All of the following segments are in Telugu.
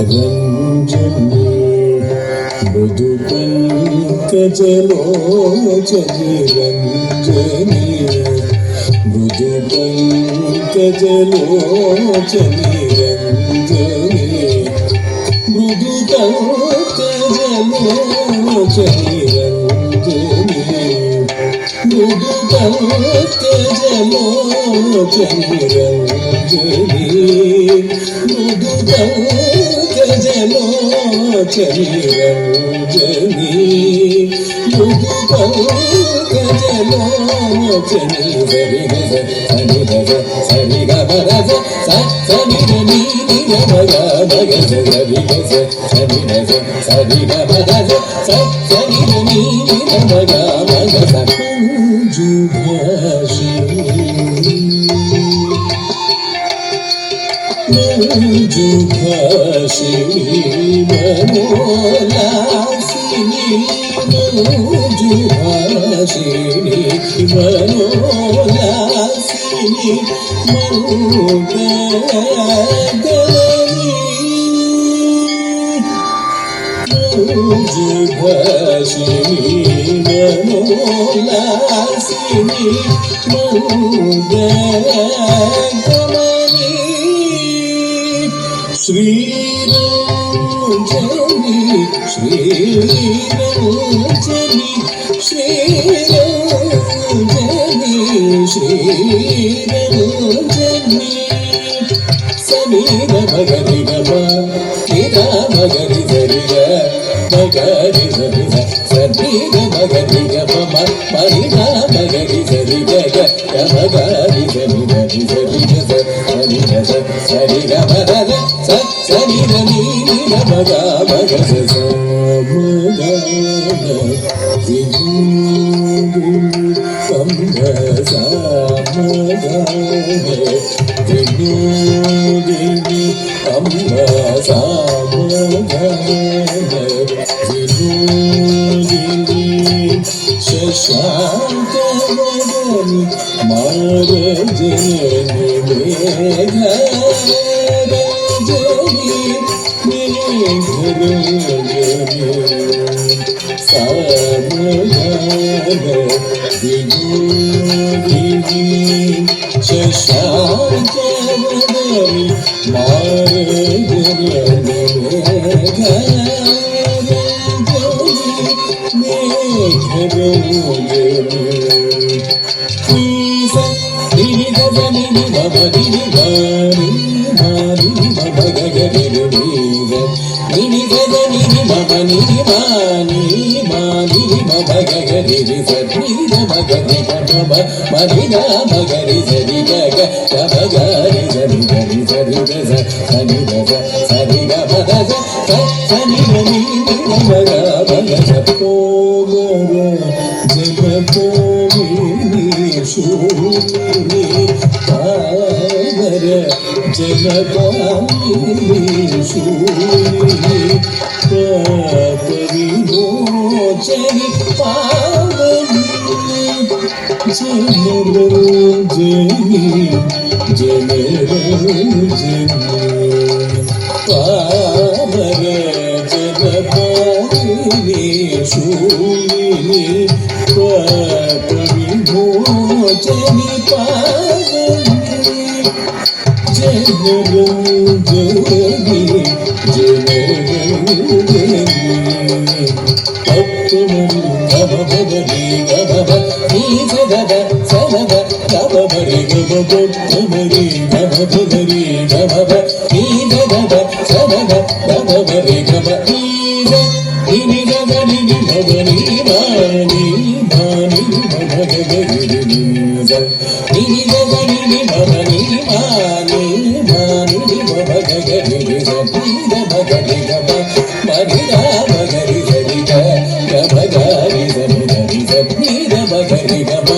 రంజని మృదు పంకజలోచని రంజని మృదు పంకజలోచని రంజని మృదు పంకజలోచని రంజని మృదు పంకజలోచని రంజని మృదు పంకజలోచని రంజని మృదు పంకజలోచని సరి సని గజ సరి గమ రజ సని గని గమ గమ సరి గజ సని గజ సరి గమ రజ సని గని గమ గమ మంజు భాషిణి మంజు భాషిణి మనోలాసిని మంజు భాషిణి మనోలాసిని మౌగగని మంజు భాషిణి మనోలాసిని మౌగగని శ్రీరంజని శ్రీరంజని శ్రీరంజని శ్రీరంజని సమీర భగరి గమ నిర భగరి ధరిగ భగరి ధరిగ సమీర భగరి గమ మరిగ భగరి ధరిగ భగరి ధరి ధరి సరి గజ సరి గమ రజ సరి గని గమ గమ గజ వినోదిని అంబ వినోదిని శశాంకవదని మారజని మేఘరజని మేఘరజని సామగాన వినోదిని శశాంకవదని మారజని మరిగా మగరి సరి గగ గరి సరి గరి సరి గజ సని గజ సరి గమ గజ సని గని గమ గమ గజ పోగర జగ పోమిని శూని పాగర జగ పోమిని శూని పాపరిమోచని పావని జనరంజని జనరంజని పామర జగపాలిని శూలిని పాపవిమోచని పావని జనరంజని జనరంజని తత్వమని గమభగని గమభ నీజగద సనగ గమభరి గమభరి గమభగరి గమభ నీజగద సనగ గమభరి గమ నీజ నినిగని నిమగని మాని మాని మగగరి నీజ నినిగని నిమగని మాని మాని మగగరి నిజ నీజ మగరి గమ మరిగా మగరి జరిగ గమగరి జరి జరి జరి మగరి గమ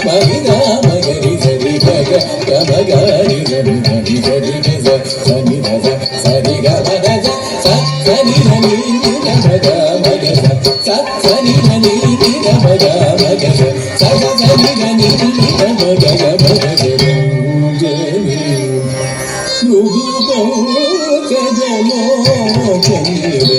మరిగా మగరి జరి గగ గమగరి జరి జరి జరి నిజ సని గజ సరి గమ గజ సని గని గమ గమ గజ సని గని గమ గమ గజ సని గని గమ గమ గజ రంజని మృదు పంకజలో చంద్రుడే